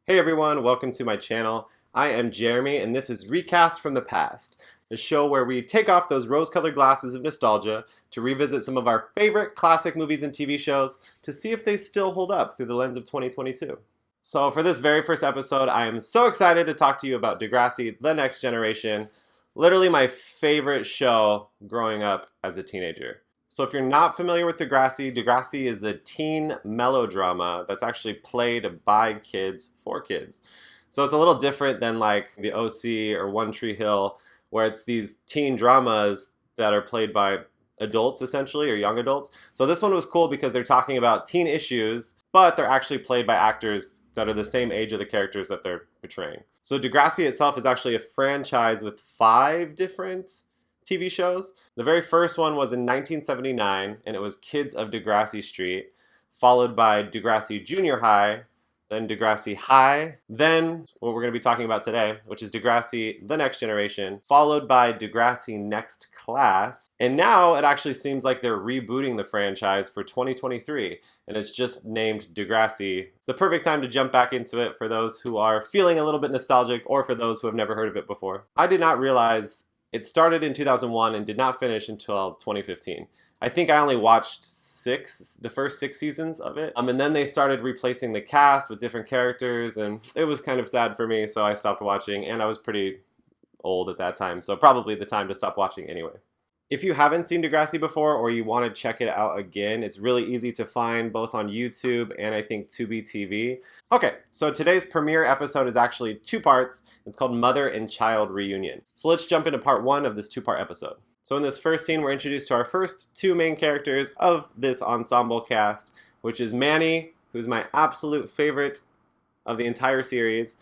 Hey everyone, welcome to my channel. I am Jeremy and this is Recast from the Past, a show where we take off those rose-colored glasses of nostalgia to revisit some of our favorite classic movies and TV shows to see if they still hold up through the lens of 2022. So for this very first episode, I am so excited to talk to you about Degrassi the Next Generation, literally my favorite show growing up as a teenager. So if you're not familiar with Degrassi, Degrassi is a teen melodrama that's actually played by kids for kids. So it's a little different than like the OC or One Tree Hill, where it's these teen dramas that are played by adults essentially, or young adults. So this one was cool because they're talking about teen issues, but they're actually played by actors that are the same age of the characters that they're portraying. So Degrassi itself is actually a franchise with 5 different TV shows. The very first one was in 1979, and it was Kids of Degrassi Street, followed by Degrassi Junior High, then Degrassi High, then what we're going to be talking about today, which is Degrassi the Next Generation, followed by Degrassi Next Class, and now it actually seems like they're rebooting the franchise for 2023, and it's just named Degrassi. It's the perfect time to jump back into it for those who are feeling a little bit nostalgic or for those who have never heard of it before. I did not realize it started in 2001 and did not finish until 2015. I think I only watched the first 6 seasons of it. And then they started replacing the cast with different characters, and it was kind of sad for me, so I stopped watching, and I was pretty old at that time, so probably the time to stop watching anyway. If you haven't seen Degrassi before or you want to check it out again, it's really easy to find both on YouTube and I think Tubi TV. Okay, so today's premiere episode is actually 2 parts. It's called Mother and Child Reunion. So let's jump into part 1 of this 2-part episode. So in this first scene, we're introduced to our first 2 main characters of this ensemble cast, which is Manny, who's my absolute favorite of the entire series.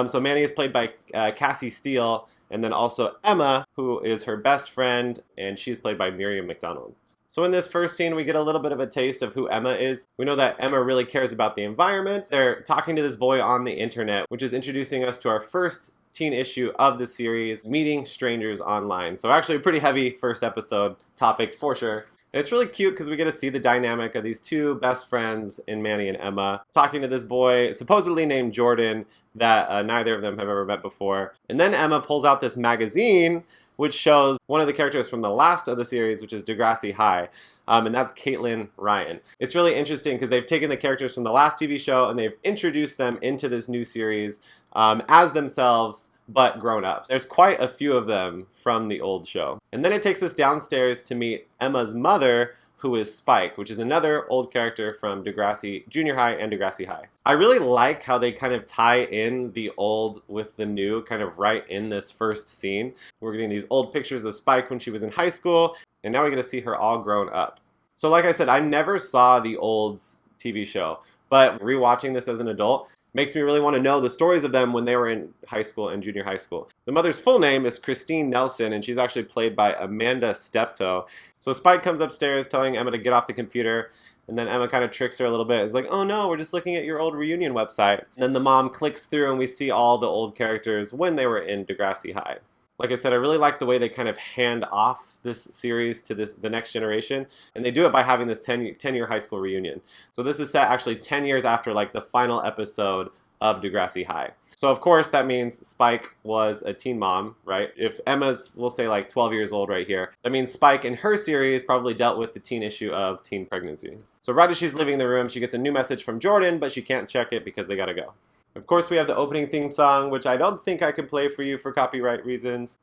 So Manny is played by Cassie Steele, and then also Emma, who is her best friend, and she's played by Miriam McDonald. So in this first scene, we get a little bit of a taste of who Emma is. We know that Emma really cares about the environment. They're talking to this boy on the internet, which is introducing us to our first teen issue of the series, Meeting Strangers Online. So actually a pretty heavy first episode topic for sure. And it's really cute because we get to see the dynamic of these 2 best friends in Manny and Emma talking to this boy supposedly named Jordan that neither of them have ever met before. And then Emma pulls out this magazine which shows one of the characters from the last of the series, which is Degrassi High, and that's Caitlin Ryan. It's really interesting because they've taken the characters from the last TV show and they've introduced them into this new series as themselves, but grown up. There's quite a few of them from the old show. And then it takes us downstairs to meet Emma's mother, who is Spike, which is another old character from Degrassi Junior High and Degrassi High. I really like how they kind of tie in the old with the new kind of right in this first scene. We're getting these old pictures of Spike when she was in high school, and now we get to see her all grown up. So like I said, I never saw the old TV show, but rewatching this as an adult makes me really want to know the stories of them when they were in high school and junior high school. The mother's full name is Christine Nelson, and she's actually played by Amanda Steptoe. So Spike comes upstairs telling Emma to get off the computer, and then Emma kind of tricks her a little bit. It's like, oh no, we're just looking at your old reunion website. And then the mom clicks through and we see all the old characters when they were in Degrassi High. Like I said, I really like the way they kind of hand off this series to the next generation, and they do it by having this 10-year high school reunion. So this is set actually 10 years after like the final episode of Degrassi High. So of course that means Spike was a teen mom, right? If Emma's, we'll say like 12 years old right here, that means Spike in her series probably dealt with the teen issue of teen pregnancy. So right as she's leaving the room, she gets a new message from Jordan, but she can't check it because they gotta go. Of course, we have the opening theme song, which I don't think I could play for you for copyright reasons.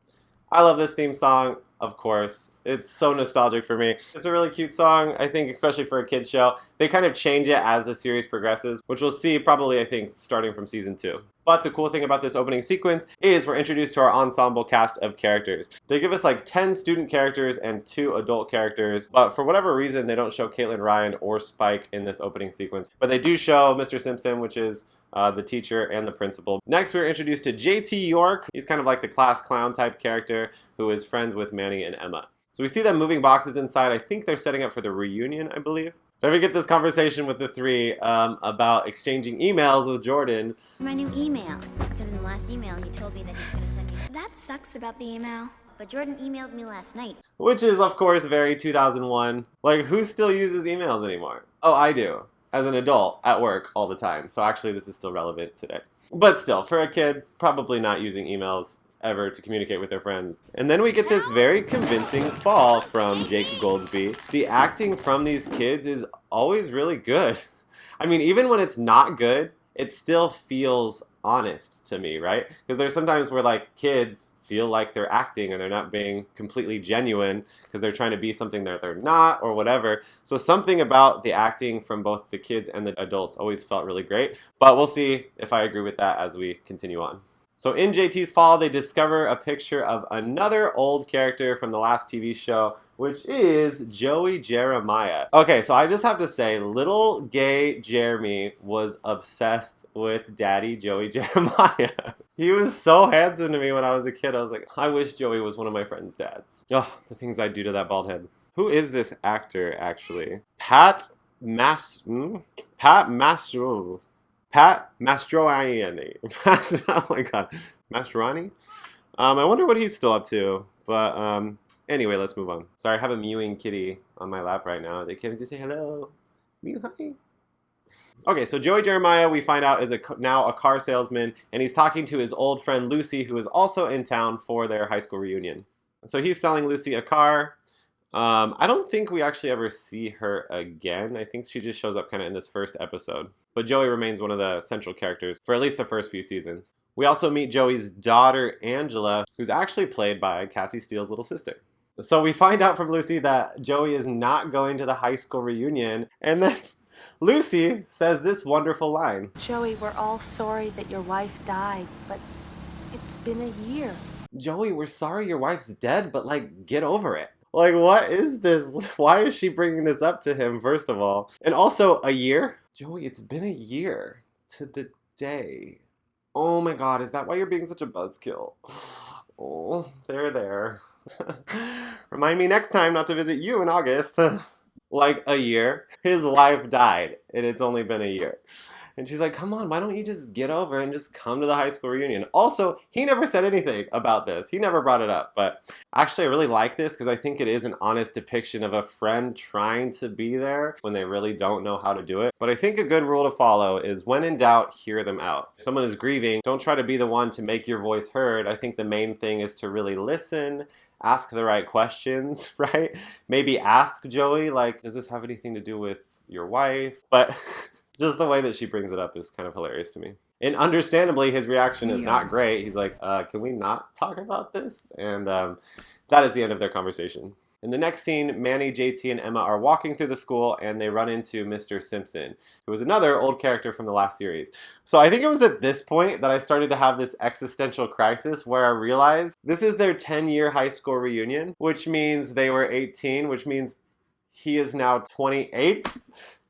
I love this theme song, of course. It's so nostalgic for me. It's a really cute song, I think, especially for a kid's show. They kind of change it as the series progresses, which we'll see probably, I think, starting from season 2. But the cool thing about this opening sequence is we're introduced to our ensemble cast of characters. They give us like 10 student characters and 2 adult characters, but for whatever reason, they don't show Caitlin Ryan or Spike in this opening sequence. But they do show Mr. Simpson, which is the teacher and the principal. Next, we're introduced to JT York. He's kind of like the class clown type character who is friends with Manny and Emma. So we see them moving boxes inside. I think they're setting up for the reunion, I believe. Then we get this conversation with the 3 about exchanging emails with Jordan. My new email, because in the last email he told me that he's going to send me. That sucks about the email. But Jordan emailed me last night. Which is, of course, very 2001. Like, who still uses emails anymore? Oh, I do. as an adult at work all the time. So actually this is still relevant today. But still, for a kid, probably not using emails ever to communicate with their friends. And then we get this very convincing fall from Jake Goldsby. The acting from these kids is always really good. I mean, even when it's not good, it still feels honest to me, right? Because there's sometimes where like kids feel like they're acting or they're not being completely genuine because they're trying to be something that they're not or whatever. So something about the acting from both the kids and the adults always felt really great. But we'll see if I agree with that as we continue on. So in JT's fall, they discover a picture of another old character from the last TV show, which is Joey Jeremiah. Okay, so I just have to say, little gay Jeremy was obsessed with Daddy Joey Jeremiah. He was so handsome to me when I was a kid. I was like, I wish Joey was one of my friend's dads. Oh, the things I'd do to that bald head. Who is this actor, actually? Pat Mastroianni. Oh my god. Mastroianni? I wonder what he's still up to. But anyway, let's move on. Sorry, I have a mewing kitty on my lap right now. They came to say hello. Mew, hi. Okay, so Joey Jeremiah, we find out, is now a car salesman, and he's talking to his old friend Lucy, who is also in town for their high school reunion. So he's selling Lucy a car. I don't think we actually ever see her again. I think she just shows up kind of in this first episode. But Joey remains one of the central characters for at least the first few seasons. We also meet Joey's daughter, Angela, who's actually played by Cassie Steele's little sister. So we find out from Lucy that Joey is not going to the high school reunion, and then Lucy says this wonderful line. Joey, we're all sorry that your wife died, but it's been a year. Joey, we're sorry your wife's dead, but like, get over it. Like, what is this? Why is she bringing this up to him, first of all? And also, a year? Joey, it's been a year to the day. Oh my god, is that why you're being such a buzzkill? Oh, there. Remind me next time not to visit you in August. Like, a year. His wife died, and it's only been a year. And she's like, come on, why don't you just get over and just come to the high school reunion? Also, he never said anything about this. He never brought it up. But actually, I really like this because I think it is an honest depiction of a friend trying to be there when they really don't know how to do it. But I think a good rule to follow is when in doubt, hear them out. If someone is grieving, don't try to be the one to make your voice heard. I think the main thing is to really listen, ask the right questions, right? Maybe ask Joey, like, does this have anything to do with your wife? But just the way that she brings it up is kind of hilarious to me. And understandably, his reaction is not great. He's like, can we not talk about this? And that is the end of their conversation. In the next scene, Manny, JT, and Emma are walking through the school, and they run into Mr. Simpson, who was another old character from the last series. So I think it was at this point that I started to have this existential crisis where I realized this is their 10-year high school reunion, which means they were 18, which means he is now 28.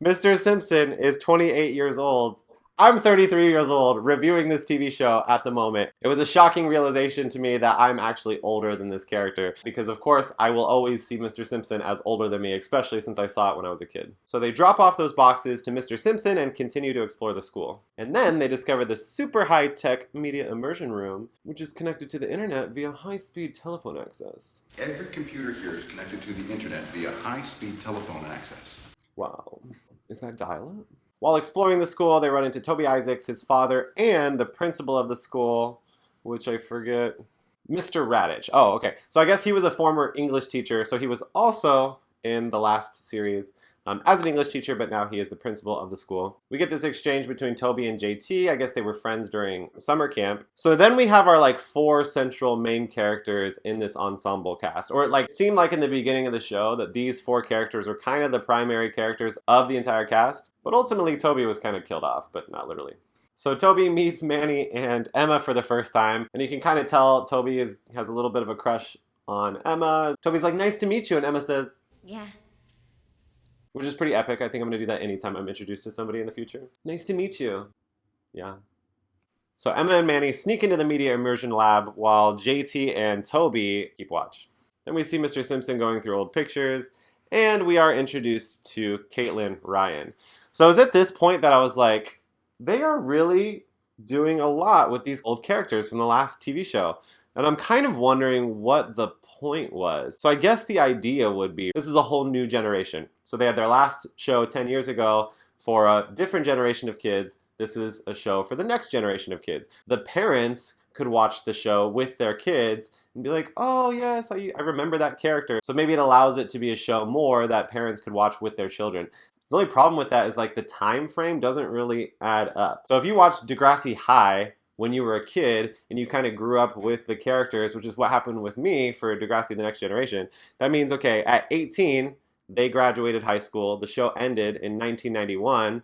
Mr. Simpson is 28 years old. I'm 33 years old reviewing this TV show at the moment. It was a shocking realization to me that I'm actually older than this character because, of course, I will always see Mr. Simpson as older than me, especially since I saw it when I was a kid. So they drop off those boxes to Mr. Simpson and continue to explore the school. And then they discover the super high-tech media immersion room, which is connected to the internet via high-speed telephone access. Every computer here is connected to the internet via high-speed telephone access. Wow. Is that dial-up? While exploring the school, they run into Toby Isaacs, his father, and the principal of the school, which I forget, Mr. Radich. Oh, okay. So I guess he was a former English teacher, so he was also in the last series as an English teacher, but now he is the principal of the school. We get this exchange between Toby and JT. I guess they were friends during summer camp. So then we have our like 4 central main characters in this ensemble cast. Or it like seemed like in the beginning of the show that these 4 characters were kind of the primary characters of the entire cast. But ultimately Toby was kind of killed off, but not literally. So Toby meets Manny and Emma for the first time. And you can kind of tell Toby has a little bit of a crush on Emma. Toby's like, nice to meet you. And Emma says, Yeah. which is pretty epic. I think I'm going to do that anytime I'm introduced to somebody in the future. Nice to meet you. Yeah. So Emma and Manny sneak into the media immersion lab while JT and Toby keep watch. Then we see Mr. Simpson going through old pictures, and we are introduced to Caitlin Ryan. So it was at this point that I was like, they are really doing a lot with these old characters from the last TV show. And I'm kind of wondering what the point was. So I guess the idea would be, this is a whole new generation. So they had their last show 10 years ago for a different generation of kids. This is a show for the next generation of kids. The parents could watch the show with their kids and be like, oh yes, I remember that character. So maybe it allows it to be a show more that parents could watch with their children. The only problem with that is like the time frame doesn't really add up. So if you watched Degrassi High when you were a kid and you kind of grew up with the characters, which is what happened with me for Degrassi the Next Generation, that means, okay, at 18, they graduated high school. The show ended in 1991.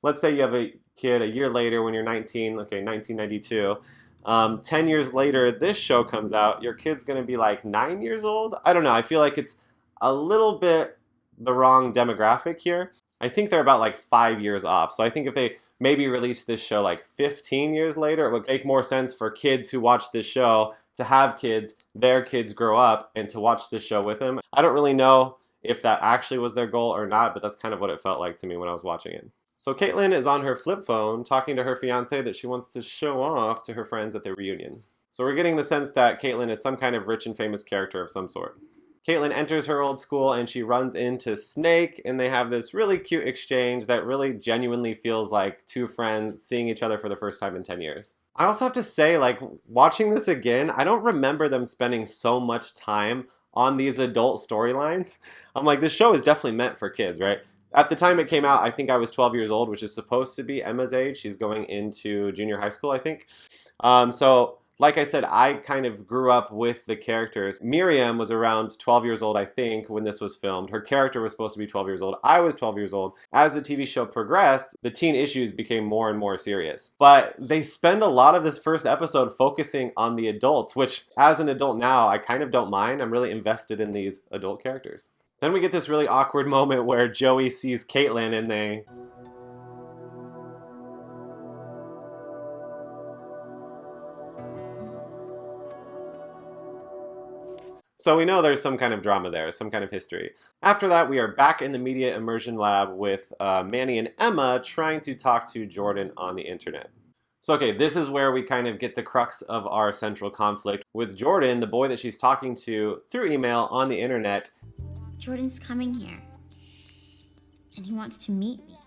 Let's say you have a kid a year later when you're 19, okay, 1992. 10 years later, this show comes out. Your kid's going to be like 9 years old? I don't know. I feel like it's a little bit the wrong demographic here. I think they're about like 5 years off. So I think if they maybe released this show like 15 years later, it would make more sense for kids who watch this show to have kids, their kids grow up, and to watch this show with them. I don't really know if that actually was their goal or not, but that's kind of what it felt like to me when I was watching it. So Caitlin is on her flip phone talking to her fiance that she wants to show off to her friends at their reunion. So we're getting the sense that Caitlin is some kind of rich and famous character of some sort. Caitlin enters her old school and she runs into Snake, and they have this really cute exchange that really genuinely feels like two friends seeing each other for the first time in 10 years. I also have to say, like, watching this again, I don't remember them spending so much time on these adult storylines. I'm like, this show is definitely meant for kids, right? At the time it came out, I think I was 12 years old, which is supposed to be Emma's age. She's going into junior high school, I think. So, like I said, I kind of grew up with the characters. Miriam was around 12 years old, I think, when this was filmed. Her character was supposed to be 12 years old. I was 12 years old. As the TV show progressed, the teen issues became more and more serious. But they spend a lot of this first episode focusing on the adults, which as an adult now, I kind of don't mind. I'm really invested in these adult characters. Then we get this really awkward moment where Joey sees Caitlin and they... So we know there's some kind of drama there, some kind of history. After that, we are back in the media immersion lab with Manny and Emma trying to talk to Jordan on the internet. So okay, this is where we kind of get the crux of our central conflict with Jordan, the boy that she's talking to through email on the internet. Jordan's coming here. And he wants to meet me.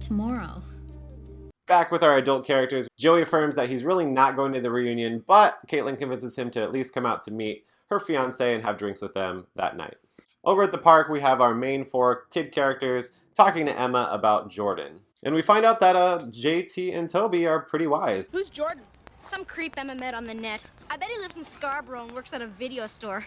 Tomorrow. Back with our adult characters, Joey affirms that he's really not going to the reunion, but Caitlin convinces him to at least come out to meet her fiance and have drinks with them that night. Over at the park, we have our main four kid characters talking to Emma about Jordan. And we find out that JT and Toby are pretty wise. Who's Jordan? Some creep Emma met on the net. I bet he lives in Scarborough and works at a video store.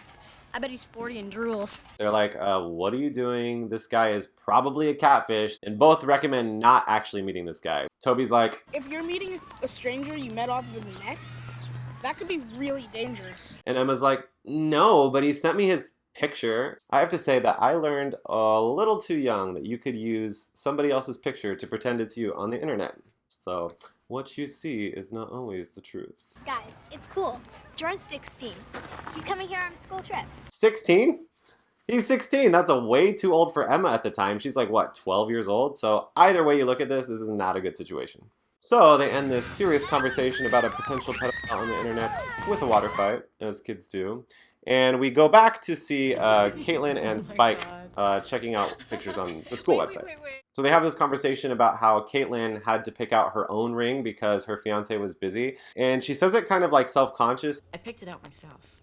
I bet he's 40 and drools. They're like, what are you doing? This guy is probably a catfish. And both recommend not actually meeting this guy. Toby's like, if you're meeting a stranger you met off of the net, that could be really dangerous. And Emma's like, no, but he sent me his picture. I have to say that I learned a little too young that you could use somebody else's picture to pretend it's you on the internet. So what you see is not always the truth. Guys, it's cool. Jordan's 16. He's coming here on a school trip. 16? He's 16. That's a way too old for Emma at the time. She's like, what, 12 years old? So either way you look at this, this is not a good situation. So they end this serious conversation about a potential pedophile on the internet with a water fight, as kids do. And we go back to see Caitlin and Spike checking out pictures on the school website. So they have this conversation about how Caitlin had to pick out her own ring because her fiance was busy. And she says it kind of like self-conscious. I picked it out myself.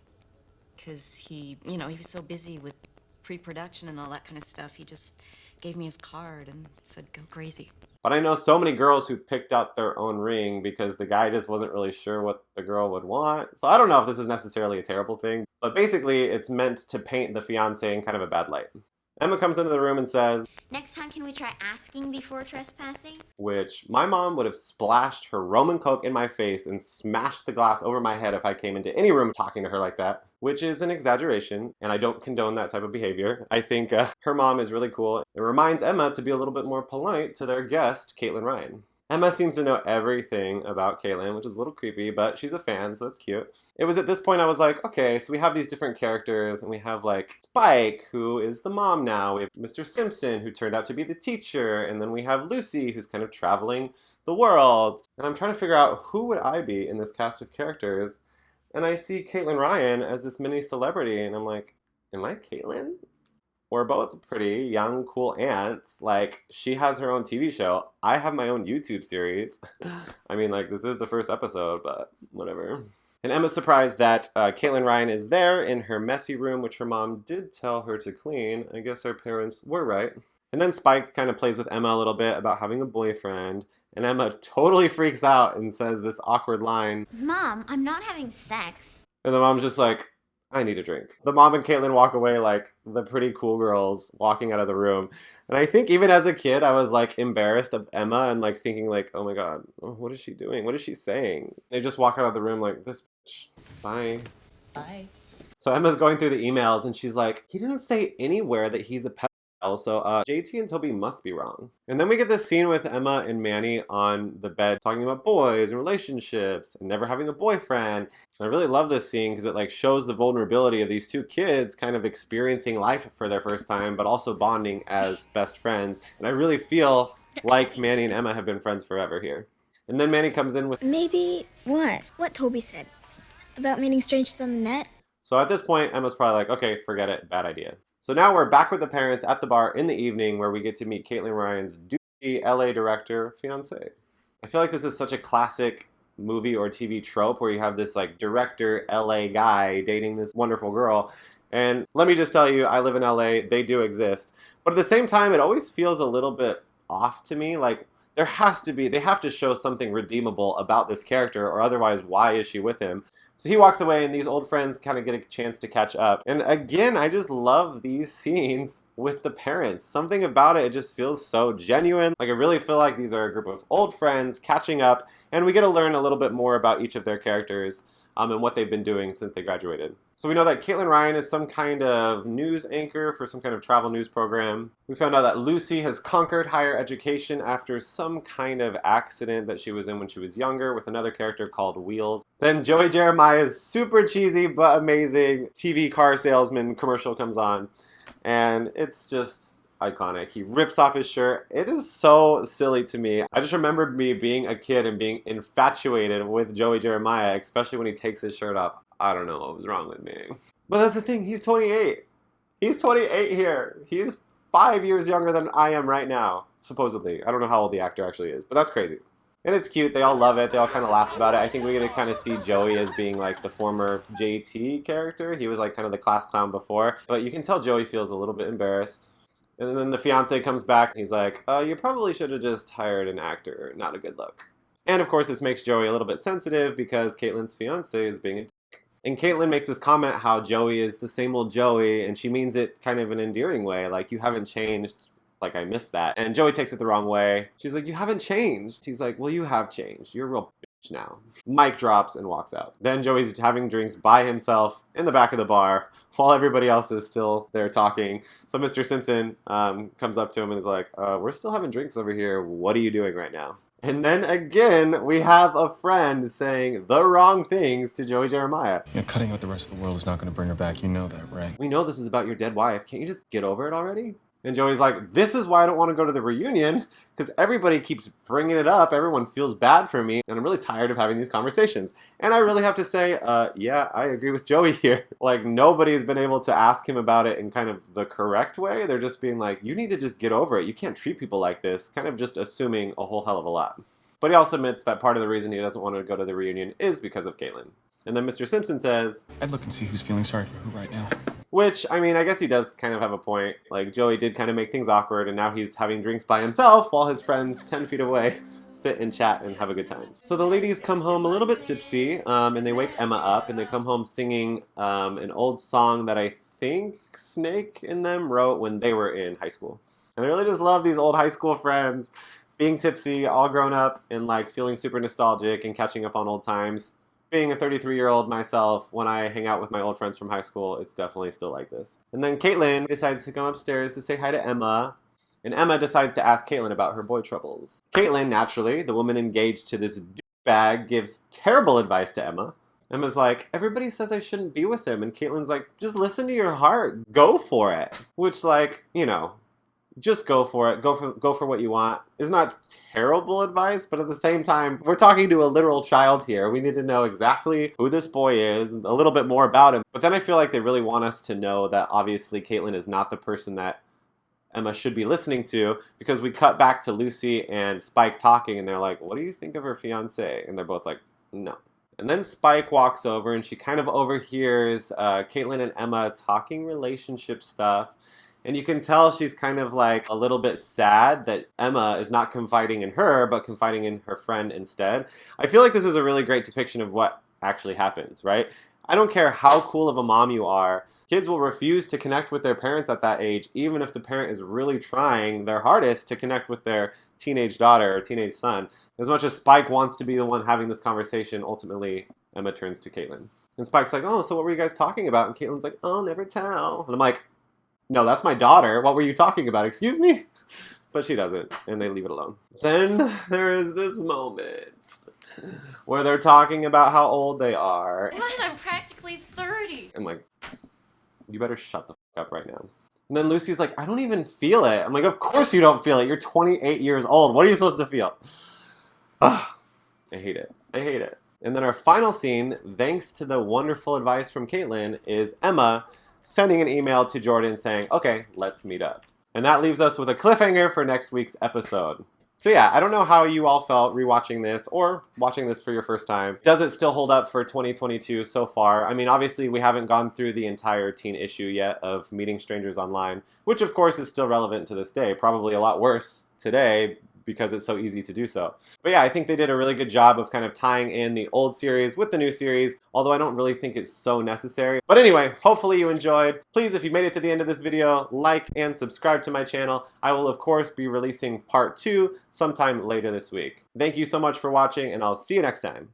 Because he was so busy with pre-production and all that kind of stuff. He just gave me his card and said, go crazy. But I know so many girls who picked out their own ring because the guy just wasn't really sure what the girl would want. So I don't know if this is necessarily a terrible thing, but basically it's meant to paint the fiance in kind of a bad light. Emma comes into the room and says, Next time, can we try asking before trespassing? Which my mom would have splashed her rum and coke in my face and smashed the glass over my head if I came into any room talking to her like that, which is an exaggeration, and I don't condone that type of behavior. I think her mom is really cool. It reminds Emma to be a little bit more polite to their guest, Caitlin Ryan. Emma seems to know everything about Caitlin, which is a little creepy, but she's a fan, so it's cute. It was at this point I was like, okay, so we have these different characters, and we have like Spike, who is the mom now. We have Mr. Simpson, who turned out to be the teacher, and then we have Lucy, who's kind of traveling the world. And I'm trying to figure out who would I be in this cast of characters, and I see Caitlin Ryan as this mini celebrity, and I'm like, am I Caitlin? we're both pretty young, cool aunts. Like, she has her own TV show. I have my own YouTube series. I mean, like, this is the first episode, but whatever. And Emma's surprised that Caitlin Ryan is there in her messy room, which her mom did tell her to clean. I guess her parents were right. And then Spike kind of plays with Emma a little bit about having a boyfriend. And Emma totally freaks out and says this awkward line. Mom, I'm not having sex. And the mom's just like, I need a drink. The mom and Caitlin walk away like the pretty cool girls walking out of the room. And I think even as a kid, I was like embarrassed of Emma and like thinking like, oh my God, what is she doing? What is she saying? They just walk out of the room like, this bitch, bye. Bye. So Emma's going through the emails and she's like, he didn't say anywhere that he's a pedophile. So JT and Toby must be wrong. And then we get this scene with Emma and Manny on the bed talking about boys and relationships and never having a boyfriend. And I really love this scene because it like shows the vulnerability of these two kids kind of experiencing life for their first time, but also bonding as best friends. And I really feel like Manny and Emma have been friends forever here. And then Manny comes in with, Maybe what? What Toby said. About meeting strangers on the net? so at this point, Emma's probably like, okay, forget it, bad idea. So now we're back with the parents at the bar in the evening where we get to meet Caitlin Ryan's douchey LA director fiance. I feel like this is such a classic movie or TV trope where you have this like director LA guy dating this wonderful girl. And let me just tell you, I live in LA, they do exist. But at the same time, it always feels a little bit off to me. Like they have to show something redeemable about this character or otherwise why is she with him? So he walks away and these old friends kind of get a chance to catch up. And again, I just love these scenes with the parents. Something about it just feels so genuine. Like I really feel like these are a group of old friends catching up and we get to learn a little bit more about each of their characters and what they've been doing since they graduated. So we know that Caitlin Ryan is some kind of news anchor for some kind of travel news program. We found out that Lucy has conquered higher education after some kind of accident that she was in when she was younger with another character called Wheels. Then Joey Jeremiah's super cheesy but amazing TV car salesman commercial comes on. And it's just iconic. He rips off his shirt. It is so silly to me. I just remembered me being a kid and being infatuated with Joey Jeremiah, especially when he takes his shirt off. I don't know what was wrong with me. But that's the thing, he's 28. He's 28 here. He's 5 years younger than I am right now, supposedly. I don't know how old the actor actually is, but that's crazy. And it's cute. They all love it. They all kind of laugh about it. I think we get to kind of see Joey as being like the former JT character. He was like kind of the class clown before. But you can tell Joey feels a little bit embarrassed. And then the fiance comes back and he's like, you probably should have just hired an actor. Not a good look. And of course this makes Joey a little bit sensitive because Caitlin's fiance is being a dick. And Caitlin makes this comment how Joey is the same old Joey, and she means it kind of an endearing way. Like, you haven't changed. Like, I missed that. And Joey takes it the wrong way. She's like, you haven't changed. He's like, well, you have changed. You're a real bitch now. Mic drops and walks out. Then Joey's having drinks by himself in the back of the bar while everybody else is still there talking. So Mr. Simpson comes up to him and is like, we're still having drinks over here. What are you doing right now? And then again, we have a friend saying the wrong things to Joey Jeremiah. Yeah, cutting out the rest of the world is not going to bring her back. You know that, right? We know this is about your dead wife. Can't you just get over it already? And Joey's like, this is why I don't want to go to the reunion, because everybody keeps bringing it up. Everyone feels bad for me, and I'm really tired of having these conversations. And I really have to say, yeah, I agree with Joey here. Like, nobody's been able to ask him about it in kind of the correct way. They're just being like, you need to just get over it. You can't treat people like this. Kind of just assuming a whole hell of a lot. But he also admits that part of the reason he doesn't want to go to the reunion is because of Caitlin. And then Mr. Simpson says, I'd look and see who's feeling sorry for who right now. Which, I mean, I guess he does kind of have a point. Like, Joey did kind of make things awkward, and now he's having drinks by himself while his friends 10 feet away sit and chat and have a good time. So the ladies come home a little bit tipsy, and they wake Emma up, and they come home singing an old song that I think Snake and them wrote when they were in high school. And I really just love these old high school friends being tipsy, all grown up, and like feeling super nostalgic and catching up on old times. Being a 33-year-old myself, when I hang out with my old friends from high school, it's definitely still like this. And then Caitlin decides to come upstairs to say hi to Emma, and Emma decides to ask Caitlin about her boy troubles. Caitlin, naturally, the woman engaged to this douchebag, gives terrible advice to Emma. Emma's like, everybody says I shouldn't be with him, and Caitlin's like, just listen to your heart, go for it. Which, like, you know, just go for it. Go for what you want. It's not terrible advice, but at the same time, we're talking to a literal child here. We need to know exactly who this boy is, and a little bit more about him. But then I feel like they really want us to know that obviously Caitlin is not the person that Emma should be listening to, because we cut back to Lucy and Spike talking, and they're like, what do you think of her fiance? And they're both like, no. And then Spike walks over, and she kind of overhears Caitlin and Emma talking relationship stuff. And you can tell she's kind of like a little bit sad that Emma is not confiding in her, but confiding in her friend instead. I feel like this is a really great depiction of what actually happens, right? I don't care how cool of a mom you are. Kids will refuse to connect with their parents at that age, even if the parent is really trying their hardest to connect with their teenage daughter or teenage son. As much as Spike wants to be the one having this conversation, ultimately Emma turns to Caitlin. And Spike's like, oh, so what were you guys talking about? And Caitlin's like, oh, never tell. And I'm like, no, that's my daughter. What were you talking about? Excuse me? But she doesn't, and they leave it alone. Then there is this moment where they're talking about how old they are. What? I'm practically 30. I'm like, you better shut the fuck up right now. And then Lucy's like, I don't even feel it. I'm like, of course you don't feel it. You're 28 years old. What are you supposed to feel? Ugh, I hate it. I hate it. And then our final scene, thanks to the wonderful advice from Caitlin, is Emma sending an email to Jordan saying, okay, let's meet up. And that leaves us with a cliffhanger for next week's episode. So yeah, I don't know how you all felt rewatching this or watching this for your first time. Does it still hold up for 2022 so far? I mean, obviously we haven't gone through the entire teen issue yet of Meeting Strangers Online, which of course is still relevant to this day. Probably a lot worse today because it's so easy to do so. But yeah, I think they did a really good job of kind of tying in the old series with the new series, although I don't really think it's so necessary. But anyway, hopefully you enjoyed. Please, if you made it to the end of this video, like and subscribe to my channel. I will, of course, be releasing part 2 sometime later this week. Thank you so much for watching, and I'll see you next time.